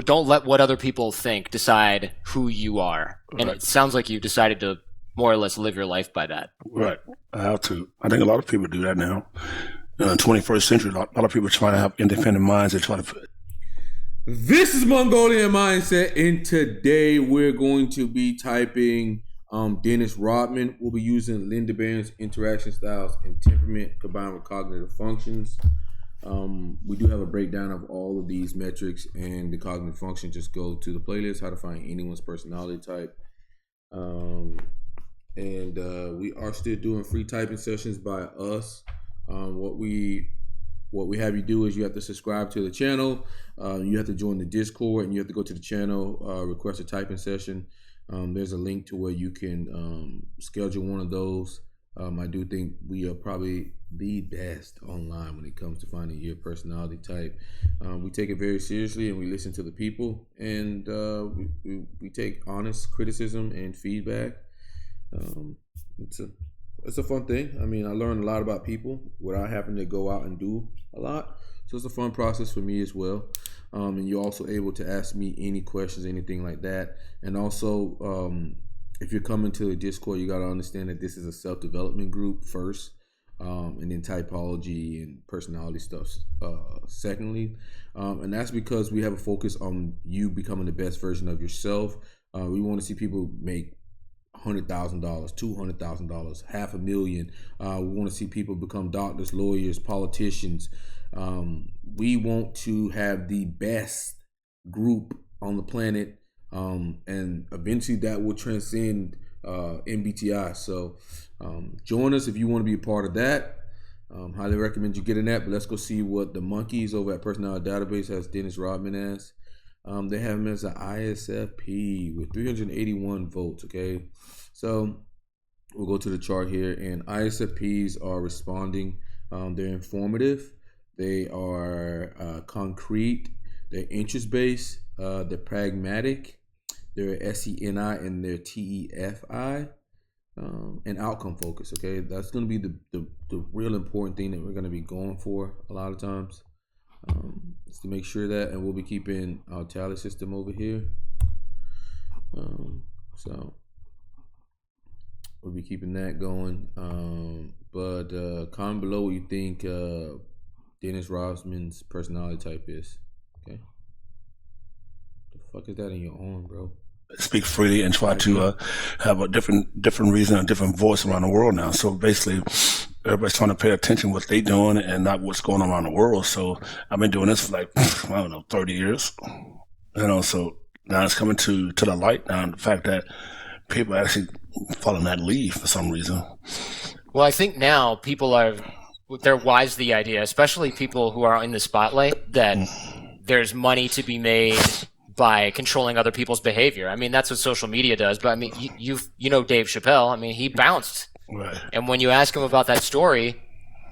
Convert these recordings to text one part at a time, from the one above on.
don't let what other people think decide who you are. And it sounds like you decided to more or less live your life by that. Right. I have to. I think a lot of people do that now. In the 21st century, a lot of people are trying to have independent minds. They try to. This is Mongolian Mindset, and today we're going to be typing Dennis Rodman. We'll be using Linda Barrens Interaction Styles and Temperament combined with cognitive functions. We do have a breakdown of all of these metrics and the cognitive function. Just go to the playlist, how to find anyone's personality type. And we are still doing free typing sessions by us. What we have you do is you have to subscribe to the channel. You have to join the Discord, and you have to go to the channel, request a typing session. There's a link to where you can schedule one of those. I do think we are probably the best online when it comes to finding your personality type. We take it very seriously, and we listen to the people, and we take honest criticism and feedback. It's a fun thing. I mean, I learned a lot about people without having to go out and do a lot. So it's a fun process for me as well. And you're also able to ask me any questions, anything like that. And also, if you're coming to the Discord, you got to understand that this is a self-development group first, and then typology and personality stuff secondly. And that's because we have a focus on you becoming the best version of yourself. We want to see people make $100,000, $200,000, $500,000. We want to see people become doctors, lawyers, politicians. We want to have the best group on the planet, and eventually that will transcend MBTI. So join us if you want to be a part of that. Highly recommend you getting that. But let's go see what the monkeys over at Personality Database has Dennis Rodman as. They have him as an ISFP with 381 votes, okay? So we'll go to the chart here, and ISFPs are responding. They're informative. They are concrete. They're interest-based. They're pragmatic. They're SENI and they're TEFI, and outcome-focused, okay? That's going to be the real important thing that we're going to be going for a lot of times. Just to make sure that, and we'll be keeping our tally system over here. So we'll be keeping that going. But comment below what you think Dennis Rodman's personality type is. Okay. The fuck is that in your arm, bro? Speak freely and try to have a different reason, a different voice around the world now. So basically, everybody's trying to pay attention to what they're doing and not what's going on around the world. So I've been doing this for like, 30 years. So now it's coming to the light now, the fact that people are actually following that lead for some reason. Well, I think now they're wise to the idea, especially people who are in the spotlight, that there's money to be made by controlling other people's behavior. I mean, that's what social media does. But I mean, you know Dave Chappelle. I mean, he bounced. Right. And when you ask him about that story,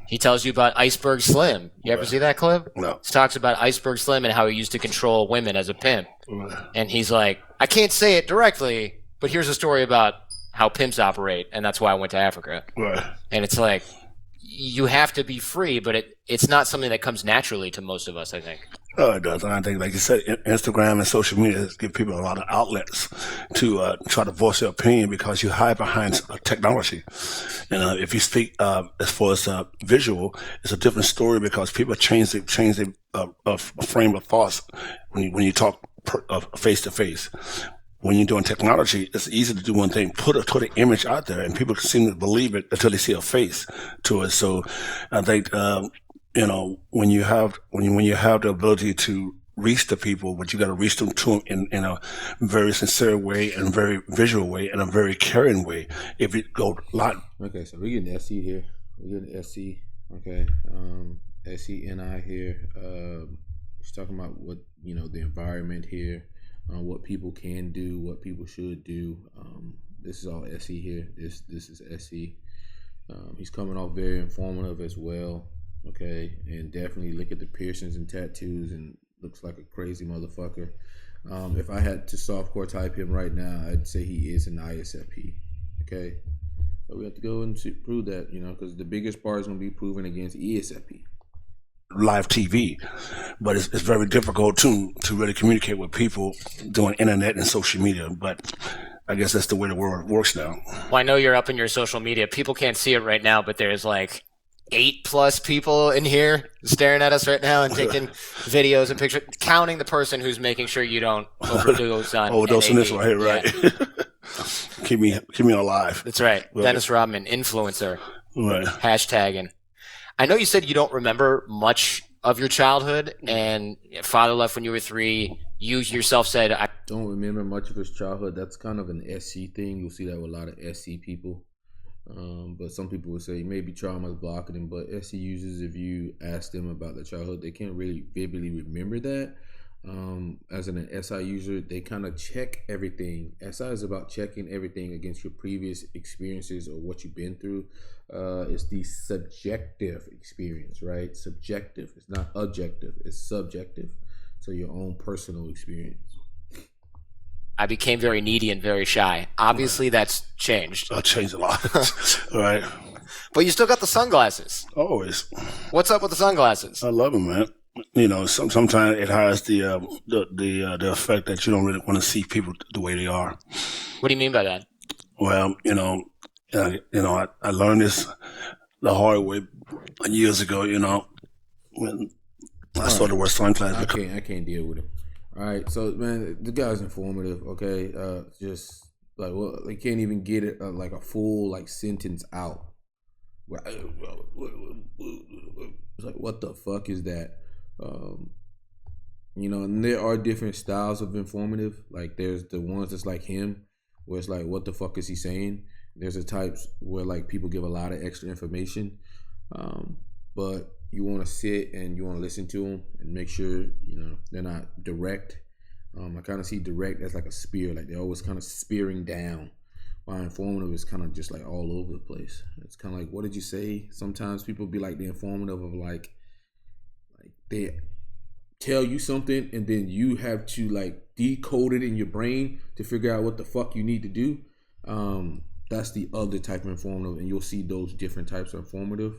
he tells you about Iceberg Slim. You ever see that clip? No. He talks about Iceberg Slim and how he used to control women as a pimp. Right. And he's like, I can't say it directly, but here's a story about how pimps operate, and that's why I went to Africa. Right. And it's like, you have to be free, but it's not something that comes naturally to most of us, I think. Oh, it does. And I think, like you said, Instagram and social media give people a lot of outlets to try to voice their opinion because you hide behind technology. And if you speak as far as visual, it's a different story because people change the frame of thoughts when you talk face to face. When you're doing technology, it's easy to do one thing, put an image out there, and people seem to believe it until they see a face to it. So I think, when you have the ability to reach the people, but you got to reach them to them in a very sincere way and very visual way and a very caring way. If it go live. Okay, so we're getting SE here. We're getting SE. Okay, SENI here. It's talking about what the environment here. What people can do, what people should do. This is all SE here. This is SE. He's coming off very informative as well. Okay, and definitely look at the piercings and tattoos and looks like a crazy motherfucker. If I had to softcore type him right now, I'd say he is an ISFP. Okay, but we have to go and prove that, because the biggest part is going to be proven against ESFP. live TV, but it's very difficult to really communicate with people doing internet and social media. But I guess that's the way the world works now. Well, I know you're up in your social media. People can't see it right now, but there's like 8+ people in here staring at us right now and taking videos and pictures, counting the person who's making sure you don't overdose on overdosing this NAD. right here, right? Yeah. keep me alive. That's right. Dennis Rodman, influencer. Right. Hashtagging. I know you said you don't remember much of your childhood, and father left when you were 3. You yourself said, I don't remember much of his childhood. That's kind of an SC thing. You'll see that with a lot of SC people. But some people would say maybe trauma is blocking them. But SC users, if you ask them about their childhood, they can't really vividly remember that. As an SI user, they kind of check everything. SI is about checking everything against your previous experiences or what you've been through. It's the subjective experience, right? Subjective. It's not objective. It's subjective. So your own personal experience. I became very needy and very shy. Obviously, that's changed. I've changed a lot, right? But you still got the sunglasses. Always. What's up with the sunglasses? I love them, man. You know, sometimes it has the effect that you don't really want to see people the way they are. What do you mean by that? Well, I learned this the hard way years ago. You know, when I started wearing sunglasses. I can't deal with him. All right, so man, the guy's informative. Okay, just like they can't even get it like a full like sentence out. It's like, what the fuck is that? And there are different styles of informative. Like there's the ones that's like him, where it's like, what the fuck is he saying? There's the types where like people give a lot of extra information, but you want to sit and you want to listen to them and make sure they're not direct. I kind of see direct as like a spear, like they're always kind of spearing down. While informative is kind of just like all over the place. It's kind of like, what did you say? Sometimes people be like the informative of like they tell you something and then you have to like decode it in your brain to figure out what the fuck you need to do. That's the other type of informative, and you'll see those different types of informative.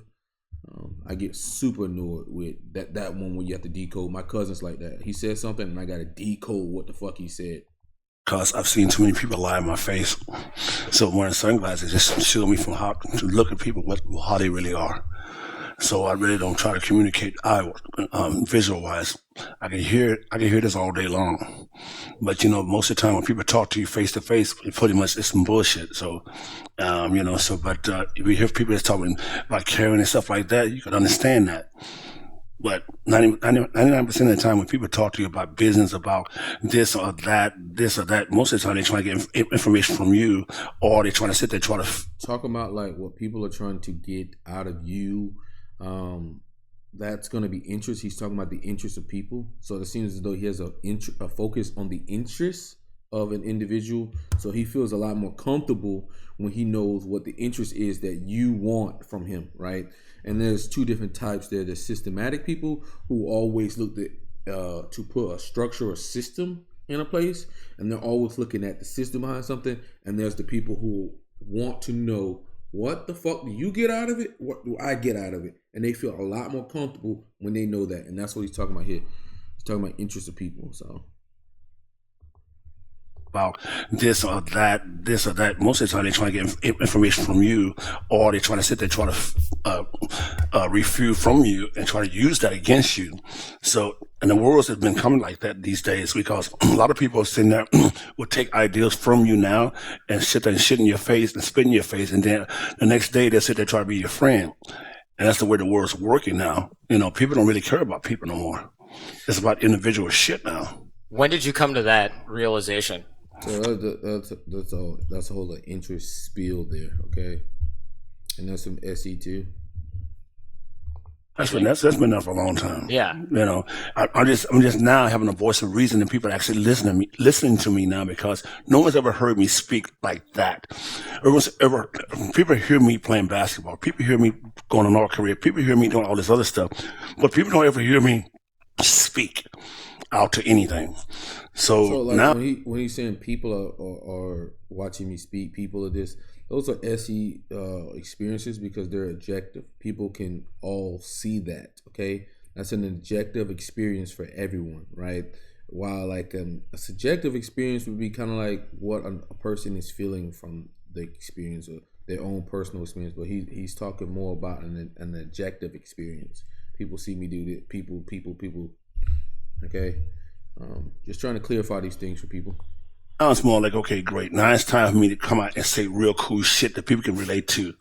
I get super annoyed with that one when you have to decode. My cousin's like that. He said something and I got to decode what the fuck he said. Because I've seen too many people lie in my face. So wearing sunglasses just show me from how to look at people, how they really are. So I really don't try to communicate visual wise. I can hear this all day long. But most of the time when people talk to you face to face, pretty much it's some bullshit. So if you hear people that's talking about caring and stuff like that, you can understand that. But 99% of the time when people talk to you about business, about this or that, most of the time they're trying to get information from you, or they're trying to sit there try to talk about like what people are trying to get out of you. That's going to be interest. He's talking about the interest of people. So it seems as though he has a focus on the interests of an individual. So he feels a lot more comfortable when he knows what the interest is that you want from him, right? And there's two different types there. There's systematic people who always look to put a structure or system in a place, and they're always looking at the system behind something. And there's the people who want to know, what the fuck do you get out of it? What do I get out of it? And they feel a lot more comfortable when they know that. And that's what he's talking about here. He's talking about interest of people. So about this or that. Most of the time they're trying to get information from you, or they're trying to sit there trying to refute from you and try to use that against you. So, and the world has been coming like that these days, because a lot of people are sitting there will take ideas from you now and sit there and shit in your face and spit in your face, and then the next day they'll sit there try to be your friend. And that's the way the world's working now. People don't really care about people no more. It's about individual shit now. When did you come to that realization? So that's a whole interest spiel there, okay? And that's some SE too. That's been there for a long time. Yeah. I'm just now having a voice of reason, and people are actually listening to me now, because no one's ever heard me speak like that. People hear me playing basketball. People hear me going on our career. People hear me doing all this other stuff, but people don't ever hear me speak out to anything. So like now, when he's saying people are watching me speak, people are this. Those are SE experiences because they're objective. People can all see that, okay? That's an objective experience for everyone, right? While like a subjective experience would be kind of like what a person is feeling from the experience or their own personal experience, but he's talking more about an objective experience. People see me do this. People. Okay, just trying to clarify these things for people. Now it's more like, okay, great. Now it's time for me to come out and say real cool shit that people can relate to.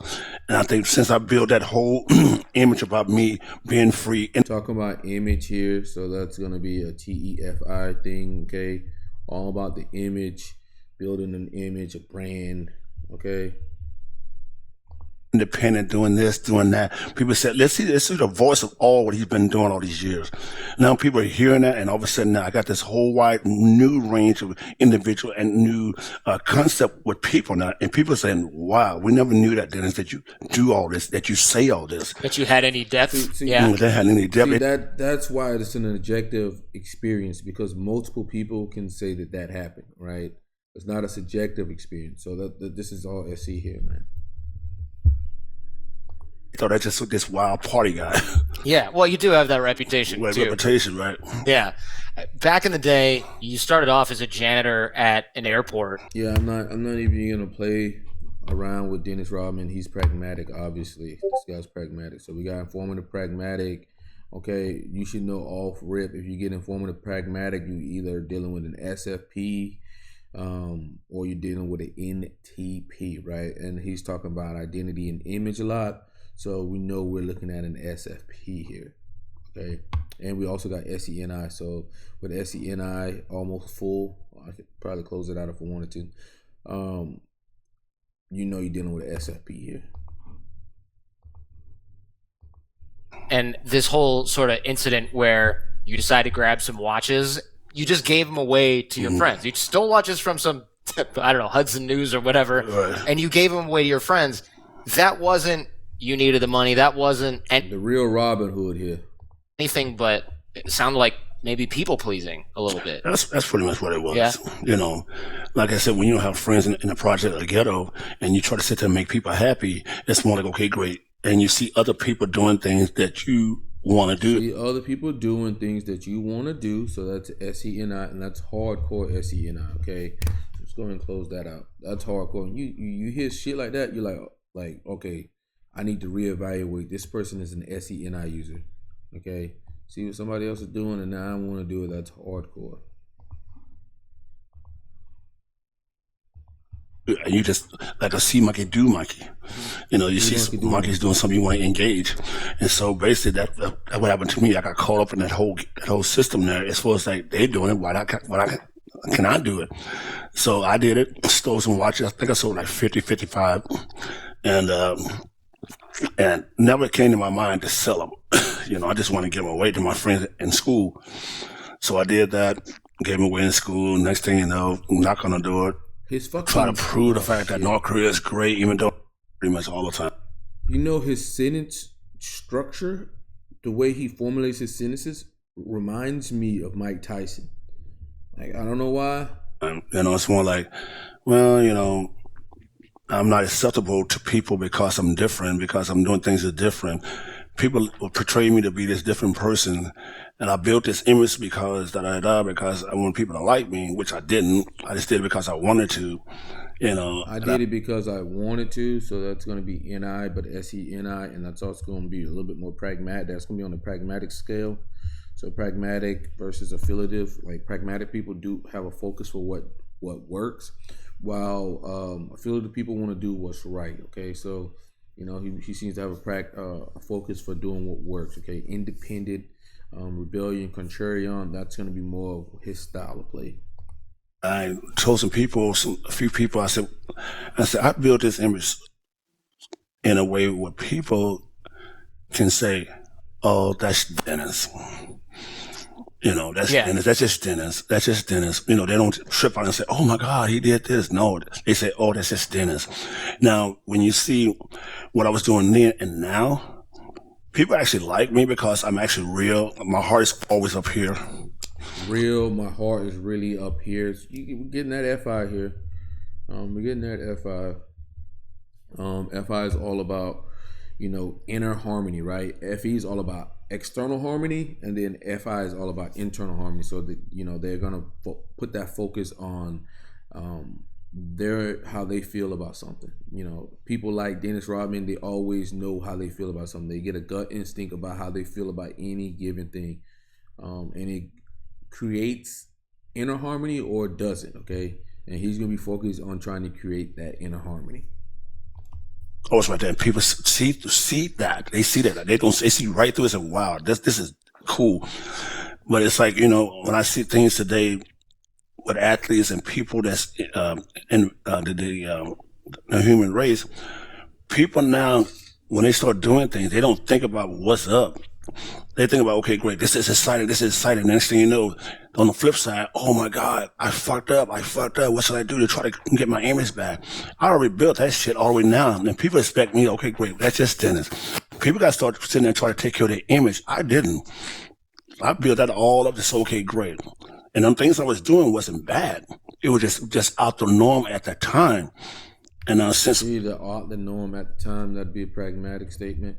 And I think since I built that whole image about me being free. And talking about image here, so that's going to be a TEFI thing, okay? All about the image, building an image, a brand, okay? Independent, doing this, doing that. People said, let's see the voice of all what he's been doing all these years. Now people are hearing that, and all of a sudden now I got this whole wide new range of individual and new concept with people now. And people are saying, wow, we never knew that, Dennis, that you do all this, that you say all this. That you had any depth. That had any depth. See, that's why it's an objective experience, because multiple people can say that happened, right? It's not a subjective experience. So that this is all SC here, man. I thought that's just this wild party guy. Yeah, well, you do have that reputation too. Reputation, right? Yeah. Back in the day, you started off as a janitor at an airport. Yeah, I'm not even gonna play around with Dennis Rodman. He's pragmatic, obviously. This guy's pragmatic. So we got informative, pragmatic. Okay, you should know off rip. If you get informative, pragmatic, you either dealing with an SFP, or you're dealing with an NTP, right? And he's talking about identity and image a lot. So we know we're looking at an SFP here, okay? And we also got SENI. So with SENI almost full, I could probably close it out if I wanted to. You know you're dealing with an SFP here. And this whole sort of incident where you decide to grab some watches, you just gave them away to your friends. You stole watches from some, I don't know, Hudson News or whatever, right, and you gave them away to your friends. That wasn't you needed the money. That wasn't the real Robin Hood here. Anything but it sounded like maybe people pleasing a little bit. That's pretty much what it was. Yeah. You know, like I said, when you don't have friends in the project or the ghetto and you try to sit there and make people happy, it's more like, okay, great. And you see other people doing things that you want to do. See other people doing things that you want to do. So that's SENI, and that's hardcore SENI, okay? Let's go ahead and close that out. That's hardcore. You hear shit like that, you're like, okay, I need to reevaluate. This person is an SENI user. Okay? See what somebody else is doing and now I want to do it. That's hardcore. You just like a see monkey do monkey. You know, you see monkeys doing something, you want to engage. And so basically that what happened to me. I got caught up in that whole system there. As far as like they're doing it, why can I do it? So I did it, stole some watches. I think I sold like 50, 55. And never came to my mind to sell them. You know, I just want to give them away to my friends in school. So I did that, gave them away in school. Next thing you know, knock on the door, try to prove the fact that North Korea is great, even though pretty much all the time. You know, his sentence structure, the way he formulates his sentences, reminds me of Mike Tyson. Like, I don't know why. You know, it's more like, well, you know, I'm not acceptable to people because I'm different, because I'm doing things that are different. People will portray me to be this different person. And I built this image because I want people to like me, which I didn't. I just did it because I wanted to, you know. I did it because I wanted to, so that's going to be NI, but SENI, and that's also going to be a little bit more pragmatic. That's going to be on the pragmatic scale. So pragmatic versus affiliative. Like pragmatic people do have a focus for what works, while affiliative people want to do what's right. Okay, so you know he seems to have a focus for doing what works. Okay, independent, rebellion, contrarian. That's going to be more of his style of play. I told a few people. I said I built this image in a way where people can say, "Oh, that's Dennis." You know, that's Dennis. That's just Dennis. That's just Dennis. You know, they don't trip out and say, "Oh my God, he did this." No, they say, "Oh, that's just Dennis." Now, when you see what I was doing then and now, people actually like me because I'm actually real. My heart is always up here. Real. My heart is really up here. We're getting that FI here. We're getting that FI. FI is all about, you know, inner harmony, right? FE is all about external harmony, and then FI is all about internal harmony. So that, you know, they're gonna put that focus on how they feel about something. You know, people like Dennis Rodman, they always know how they feel about something. They get a gut instinct about how they feel about any given thing, and it creates inner harmony or doesn't. Okay, and he's gonna be focused on trying to create that inner harmony. Oh, it's right there. People see that. They see that. They see right through it and say, wow, this is cool. But it's like, you know, when I see things today with athletes and people that's in the human race, people now, when they start doing things, they don't think about what's up. They think about, okay, great, this is exciting. Next thing you know, on the flip side, oh my God, I fucked up. What should I do to try to get my image back? I already built that shit all the way now. And people expect me, okay, great, that's just Dennis. People got to start sitting there and try to take care of their image. I didn't. I built that all up to say, okay, great. And them things I was doing wasn't bad. It was just out the norm at that time. And since the norm at the time, that'd be a pragmatic statement.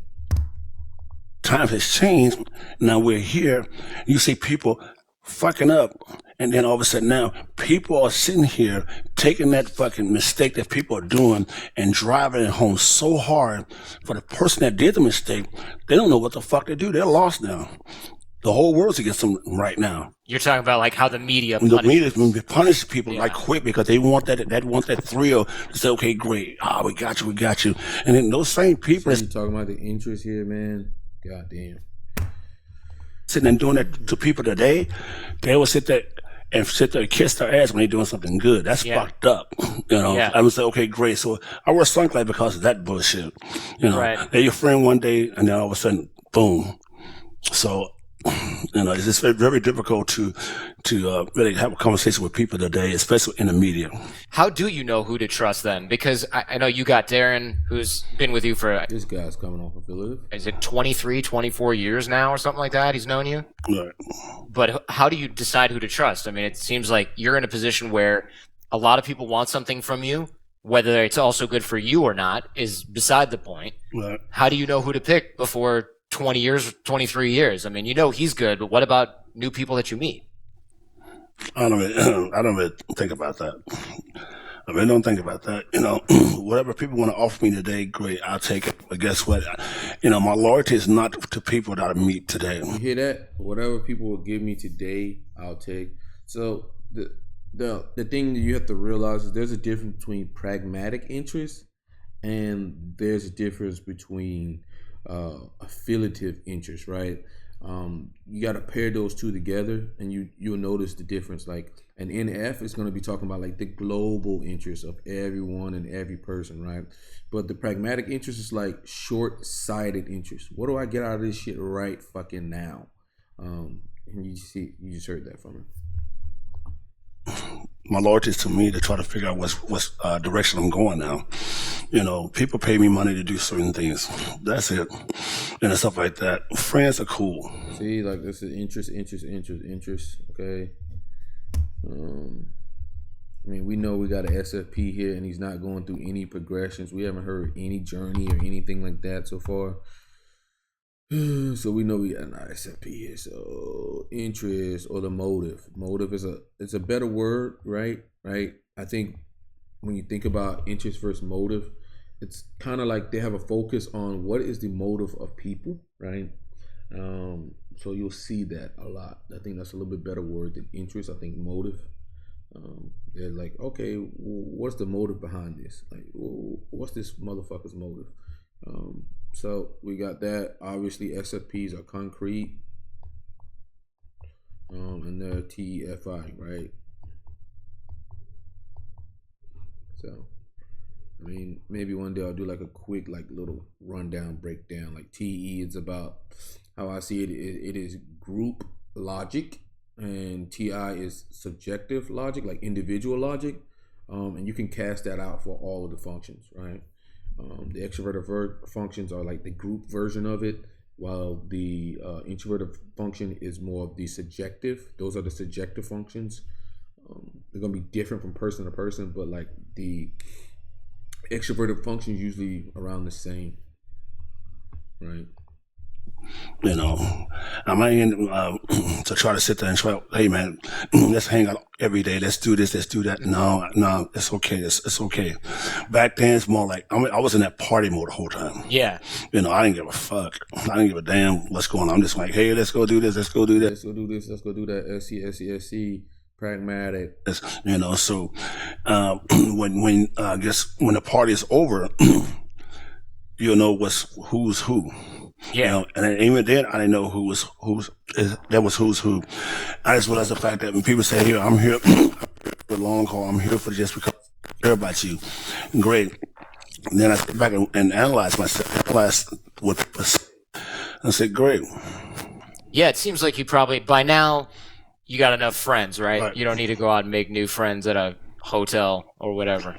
Times has changed. Now we're here. You see people fucking up, and then all of a sudden now people are sitting here taking that fucking mistake that people are doing and driving it home so hard for the person that did the mistake. They don't know what the fuck to do. They're lost now. The whole world's against them right now. You're talking about like how the media punishes people like quick because they want that thrill to say, okay, great, we got you, and then those same people. So you talking about the interest here, man? God damn. Sitting and doing that to people today, they will sit there and kiss their ass when they're doing something good. That's fucked up. You know, I would say, okay, great. So I wear sunglasses because of that bullshit. You know, they're your friend one day and then all of a sudden, boom. So, you know, it's just very, very difficult to really have a conversation with people today, especially in the media. How do you know who to trust then? Because I know you got Darren, who's been with you for... This guy's coming off of Philly. Is it 23, 24 years now or something like that? He's known you? Right. But how do you decide who to trust? I mean, it seems like you're in a position where a lot of people want something from you. Whether it's also good for you or not is beside the point. Right. How do you know who to pick before 20 years, 23 years? I mean, you know he's good, but what about new people that you meet? I don't really think about that. I really don't think about that. You know, whatever people want to offer me today, great, I'll take it. But guess what? You know, my loyalty is not to people that I meet today. You hear that? Whatever people will give me today, I'll take. So the thing that you have to realize is there's a difference between pragmatic interest and there's a difference between affiliative interest, right? You got to pair those two together and you'll notice the difference. Like an NF is going to be talking about like the global interest of everyone and every person, right? But the pragmatic interest is like short-sighted interest. What do I get out of this shit right fucking now? And you just heard that from him. My loyalty is to me to try to figure out what's direction I'm going now. You know, people pay me money to do certain things. That's it. And stuff like that. Friends are cool. See, like this is interest. Okay. I mean, we know we got an SFP here and he's not going through any progressions. We haven't heard any journey or anything like that so far. So we know we got an ISFP here. So interest or the motive. Motive is a better word, right? I think when you think about interest versus motive, it's kind of like they have a focus on what is the motive of people, right? So you'll see that a lot. I think that's a little bit better word than interest. I think motive. They're like, okay, what's the motive behind this? Like, what's this motherfucker's motive? So we got that. Obviously, SFPs are concrete, and they're TEFI, right? So, I mean, maybe one day I'll do like a quick, like little rundown, breakdown. Like TE is about how I see it. It is group logic, and TI is subjective logic, like individual logic, and you can cast that out for all of the functions, right? The extroverted functions are like the group version of it, while the introverted function is more of the subjective. Those are the subjective functions. They're going to be different from person to person, but like the extroverted function is usually around the same, right? You know, I might end to try to sit there and try, hey man, let's hang out every day. Let's do this. Let's do that. No, it's okay. It's okay. Back then, it's more like I was in that party mode the whole time. Yeah. You know, I didn't give a fuck. I didn't give a damn what's going on. I'm just like, hey, let's go do this. Let's go do that. Let's go do this. Let's go do that. SC, pragmatic. You know, so when I guess when the party is over, you'll know who's who. Yeah. You know, and even then, I didn't know who's who. I just realized the fact that when people say, "Here, I'm here for the long haul. I'm here for just because I care about you." Great. And then I sit back and analyze myself, analyze what people say. I said, "Great." Yeah, it seems like you probably by now you got enough friends, right? You don't need to go out and make new friends at a hotel or whatever.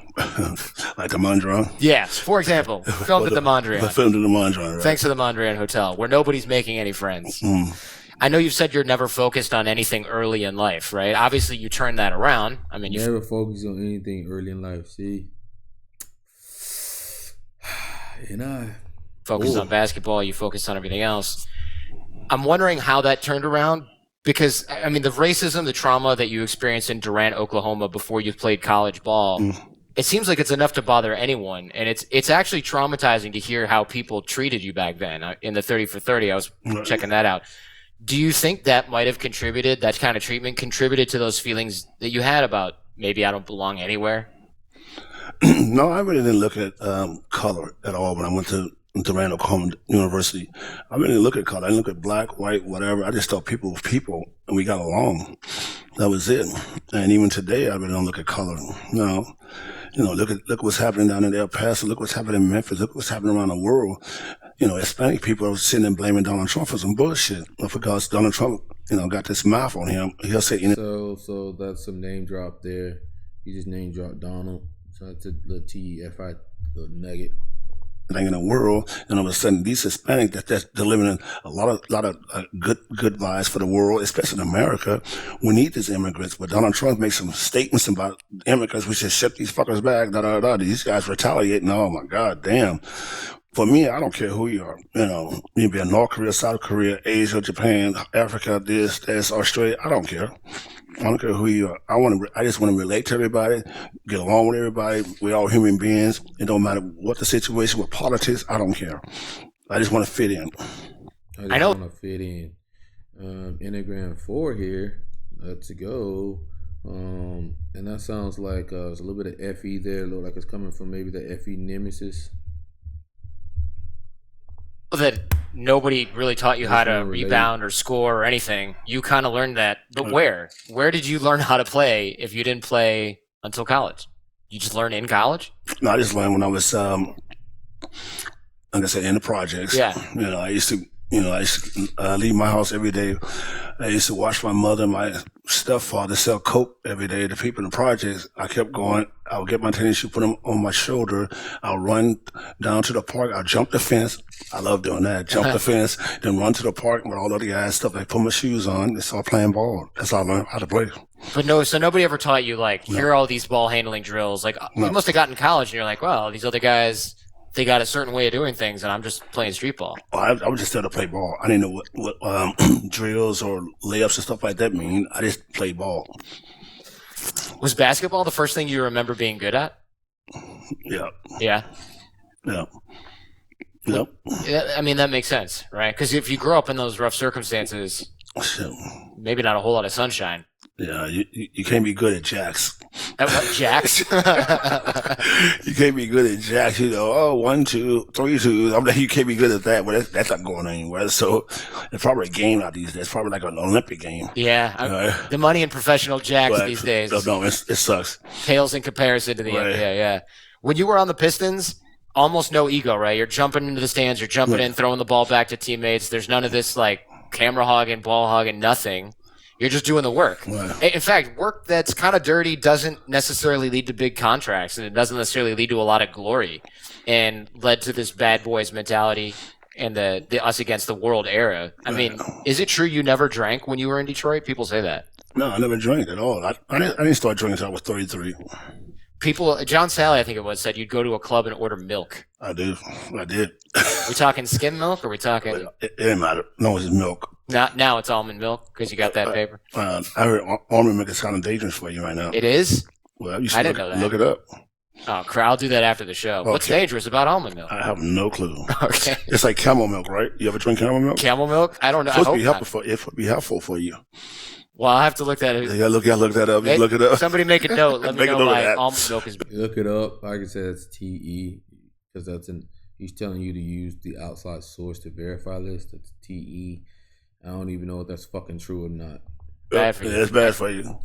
Like the Mondrian? Yes. For example, filmed at the Mondrian. Filmed at the Mondrian, right? Thanks to the Mondrian Hotel, where nobody's making any friends. I know you've said you're never focused on anything early in life, right? Obviously, you turned that around. I mean, you never focus on anything early in life. See, and I focused on basketball. You focused on everything else. I'm wondering how that turned around. Because, I mean, the racism, the trauma that you experienced in Durant, Oklahoma before you played college ball, it seems like it's enough to bother anyone. And it's actually traumatizing to hear how people treated you back then. In the 30 for 30, I was checking that out. Do you think that might have contributed, that kind of treatment contributed to those feelings that you had about maybe I don't belong anywhere? No, I really didn't look at color at all when I went to Durant, Oklahoma University. I really didn't look at color. I didn't look at black, white, whatever. I just thought people were people, and we got along. That was it. And even today, I really don't look at color. No. You know, look what's happening down in El Paso. Look what's happening in Memphis. Look what's happening around the world. You know, Hispanic people are sitting and blaming Donald Trump for some bullshit. Because Donald Trump, you know, got this mouth on him. He'll say, so that's some name drop there. He just name dropped Donald. So that's a little TFI, little nugget. Thing in the world, and all of a sudden these Hispanic that's delivering a lot of good vibes for the world, especially in America. We need these immigrants, but Donald Trump makes some statements about immigrants. We should ship these fuckers back. These guys retaliating. Oh my god, damn. For me, I don't care who you are. You know, you be in North Korea, South Korea, Asia, Japan, Africa, this, Australia. I don't care. I don't care who you are. I just want to relate to everybody, get along with everybody. We're all human beings. It don't matter what the situation with politics. I don't care. I just want to fit in. I want to fit in. Enneagram 4 here. Let's go. And that sounds like there's a little bit of FE there. Look like it's coming from maybe the FE nemesis. That nobody really taught you how to rebound or score or anything. You kind of learned that. But where? Where did you learn how to play if you didn't play until college? You just learned in college? No, I just learned when I was, like I said, in the projects. Yeah. You know, I used to leave my house every day. I used to watch my mother and my stepfather sell coke every day to people in the projects. I kept going. I would get my tennis shoe, put them on my shoulder. I'll run down to the park. I'll jump the fence. I love doing that. Jump the fence, then run to the park with all of the guys, stuff. Like put my shoes on and start playing ball. That's how I learned how to play. But so nobody ever taught you, like, here are all these ball handling drills. Like, you must have gotten in college and you're like, well, these other guys, they got a certain way of doing things, and I'm just playing street ball. Well, I was just there to play ball. I didn't know what drills or layups and stuff like that mean. I just played ball. Was basketball the first thing you remember being good at? Yeah. Yeah? Yeah. Yep. I mean, that makes sense, right? Because if you grow up in those rough circumstances, maybe not a whole lot of sunshine. Yeah, you can't be good at jacks. At what, jacks? You can't be good at jacks. You know, 1, 2, 3, 2. I'm like, you can't be good at that, but that's not going anywhere. So it's probably a game out these days. It's probably like an Olympic game. Yeah, the money in professional jacks these days. No, it sucks. Pales in comparison to the NBA. Yeah. When you were on the Pistons, almost no ego, right? You're jumping into the stands, you're jumping in, throwing the ball back to teammates. There's none of this like camera hogging, ball hogging, nothing. You're just doing the work. Right. In fact, work that's kind of dirty doesn't necessarily lead to big contracts, and it doesn't necessarily lead to a lot of glory, and led to this bad boys mentality and the us against the world era. I mean, is it true you never drank when you were in Detroit? People say that. No, I never drank at all. I didn't start drinking until I was 33. People, John Sally, I think it was, said you'd go to a club and order milk. I did. We talking skim milk, or we talking? It didn't matter. No, it's milk. Now it's almond milk because you got that paper. I heard almond milk is kind of dangerous for you right now. It is? Well, you should I didn't know that. Look it up. Oh, I'll do that after the show. Okay. What's dangerous about almond milk? I have no clue. Okay. It's like camel milk, right? You ever drink camel milk? Camel milk? I don't know. It would be helpful for you. Well, I'll have to look that up. Yeah, look that up. Look it up. Somebody make a note. Let me know why almond milk is. Look it up. Like I said, it's TE because he's telling you to use the outside source to verify this. That's TE. I don't even know if that's fucking true or not. Bad for you. It's bad for you.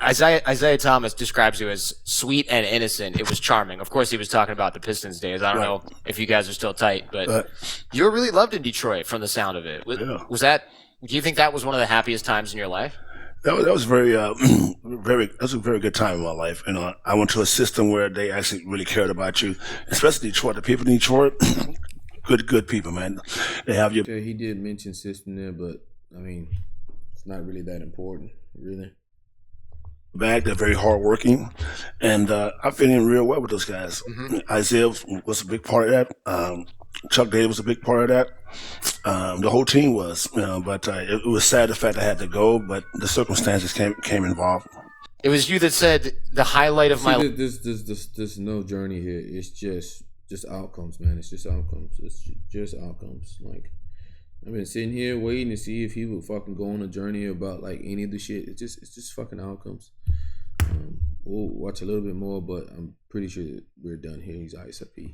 Isaiah Thomas describes you as sweet and innocent. It was charming. Of course, he was talking about the Pistons days. I don't know if you guys are still tight, but you were really loved in Detroit from the sound of it. Was that? Do you think that was one of the happiest times in your life? That was very, that was a very good time in my life. You know, I went to a system where they actually really cared about you, especially Detroit. The people in Detroit, good people, man. They have you. He did mention system there, but I mean, it's not really that important, really. Back, they're very hardworking, and I fit in real well with those guys. Mm-hmm. Isaiah was a big part of that. Chuck Davis was a big part of that. The whole team was, but it was sad the fact I had to go, but the circumstances came involved. It was you that said the highlight of my life. There's no journey here. It's just outcomes, man. It's just outcomes. It's just outcomes. Like, I've been sitting here waiting to see if he would fucking go on a journey about like any of the shit. It's just fucking outcomes. We'll watch a little bit more, but I'm pretty sure that we're done here. He's ISFP.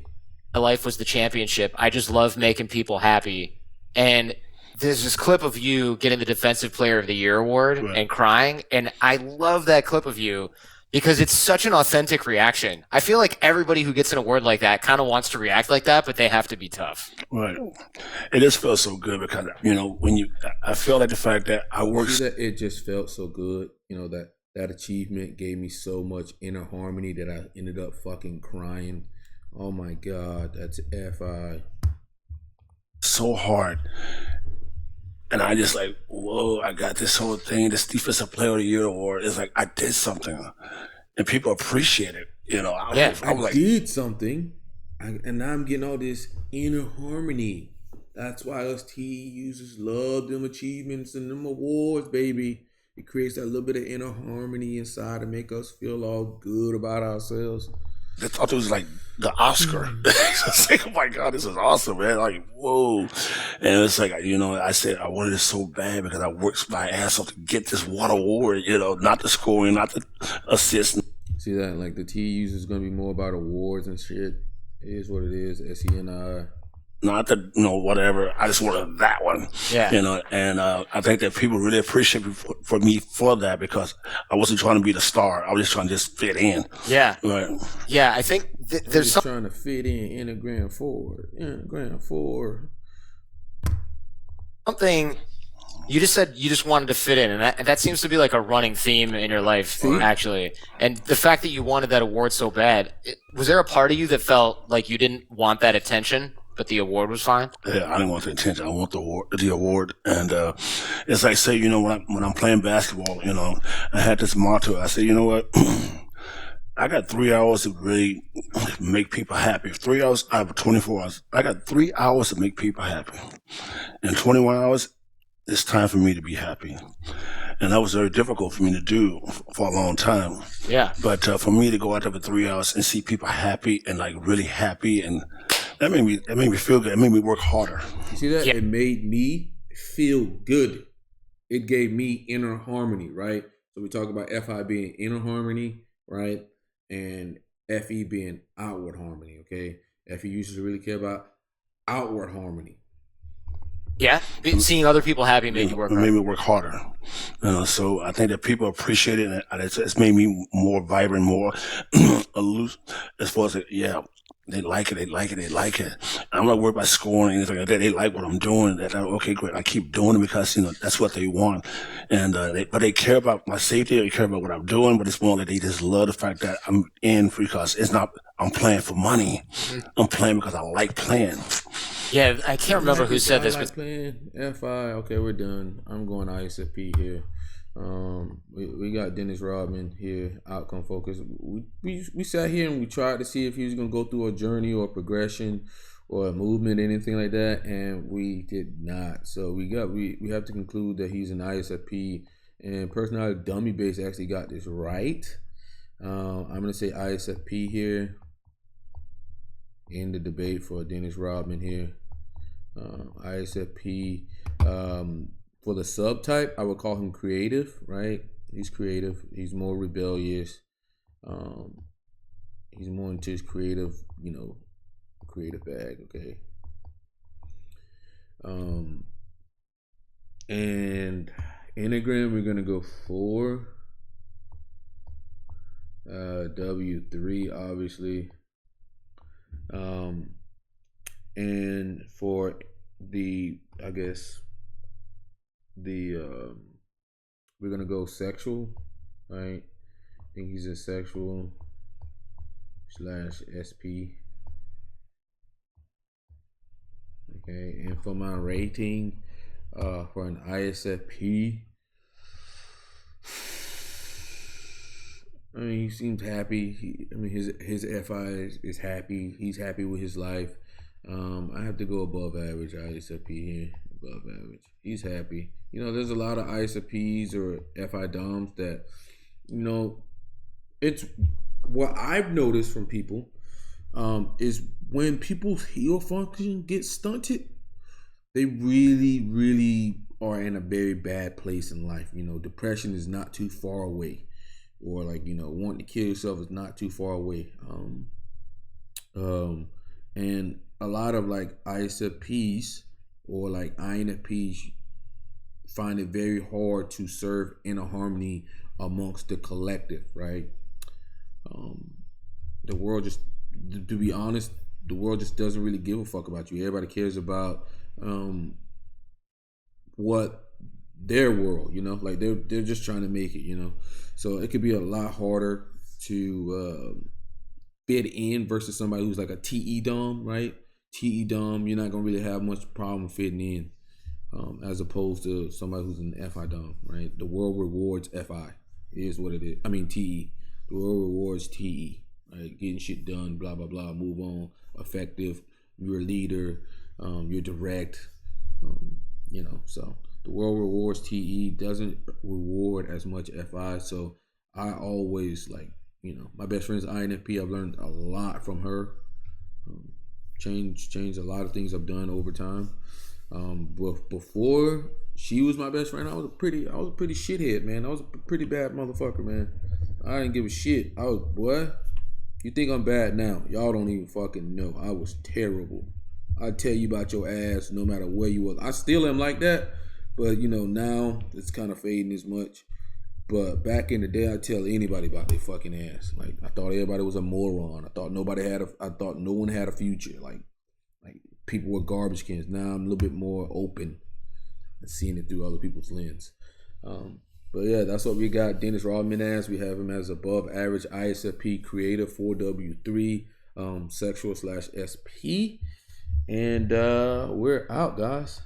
My life was the championship. I just love making people happy. And there's this clip of you getting the Defensive Player of the Year award and crying. And I love that clip of you because it's such an authentic reaction. I feel like everybody who gets an award like that kind of wants to react like that, but they have to be tough. Right. It just feels so good because, I feel like the fact that I worked. It just felt so good, that achievement gave me so much inner harmony that I ended up fucking crying. Oh my God, that's FI. So hard. And I just like, whoa, I got this whole thing, this Defensive Player of the Year award. It's like, I did something. And people appreciate it. I did something. And now I'm getting all this inner harmony. That's why us T users love them achievements and them awards, baby. It creates that little bit of inner harmony inside to make us feel all good about ourselves. I thought it was like the Oscar. I was like, oh my God, this is awesome, man. Like, whoa. And it's like, I said I wanted it so bad because I worked my ass off to get this one award, not the scoring, not the assist. See that? Like the T user is going to be more about awards and shit. It is what it is. SENI. Not the, whatever. I just wanted that one. Yeah. And I think that people really appreciate me for that because I wasn't trying to be the star. I was just trying to just fit in. Yeah. Right. Yeah, I think there's trying to fit in Enneagram 4. Something you just said you just wanted to fit in, and that seems to be like a running theme in your life, actually. And the fact that you wanted that award so bad, was there a part of you that felt like you didn't want that attention? But the award was fine? Yeah, I didn't want the attention. I want the award. And it's like, say, when I'm playing basketball, I had this motto. I said, you know what? I got 3 hours to really make people happy. 3 hours out of 24 hours. I got 3 hours to make people happy. In 21 hours, it's time for me to be happy. And that was very difficult for me to do for a long time. Yeah. But for me to go out there for 3 hours and see people happy and like really happy, and that made me feel good. It made me work harder. You see that? Yeah. It made me feel good. It gave me inner harmony, right? So we talk about FI being inner harmony, right? And FE being outward harmony, okay? FE users really care about outward harmony. Yeah, seeing other people happy made you work harder. It made me work harder. So I think that people appreciate it, and it's made me more vibrant, more loose as far as, they like it. I'm not worried about scoring or anything like that. They like what I'm doing. Okay, great. I keep doing it because, that's what they want. And, but they care about my safety. They care about what I'm doing, but it's more like they just love the fact that I'm in because it's not, I'm playing for money. I'm playing because I like playing. Yeah, I can't remember who said this. Playing FI. Okay, we're done. I'm going ISFP here. We got Dennis Rodman here, outcome focused. We sat here and we tried to see if he was gonna go through a journey or a progression or a movement, anything like that, and we did not. So we have to conclude that he's an ISFP, and personality dummy base actually got this right. I'm gonna say ISFP here in the debate for Dennis Rodman here. ISFP. For the subtype, I would call him creative, right? He's creative. He's more rebellious. He's more into his creative, creative bag, okay? And Enneagram, we're going to go 4. W3, obviously. And for the, we're gonna go sexual, right? I think he's a sexual /SP. Okay, and for my rating, for an ISFP, I mean, he seems happy. His FI is happy. He's happy with his life. I have to go above average ISFP here. Above average. He's happy. There's a lot of ISFPs or FI DOMs that, it's what I've noticed from people is when people's heel function gets stunted, they really, really are in a very bad place in life. Depression is not too far away, or wanting to kill yourself is not too far away. And a lot of ISFPs or INFPs find it very hard to serve in a harmony amongst the collective, right? The world just, to be honest, the world just doesn't really give a fuck about you. Everybody cares about what their world, they're just trying to make it, So it could be a lot harder to fit in versus somebody who's like a TE Dom, right? TE Dom, you're not gonna really have much problem fitting in, as opposed to somebody who's an FI Dom, right? The world rewards FI. It is what it is. TE. The world rewards TE, right? Getting shit done, blah blah blah. Move on. Effective. You're a leader. You're direct. So the world rewards TE, doesn't reward as much FI. So I always my best friend's INFP. I've learned a lot from her. Changed a lot of things I've done over time. But before she was my best friend, I was a pretty shithead, man. I was a pretty bad motherfucker, man. I didn't give a shit. You think I'm bad now? Y'all don't even fucking know. I was terrible. I tell you about your ass no matter where you was. I still am like that, but now it's kind of fading as much. But back in the day, I tell anybody about their fucking ass. I thought everybody was a moron. I thought no one had a future. Like people were garbage cans. Now I'm a little bit more open and seeing it through other people's lens. But yeah, that's what we got Dennis Rodman as. We have him as above average ISFP, creative, 4W3, sexual /SP. And we're out, guys.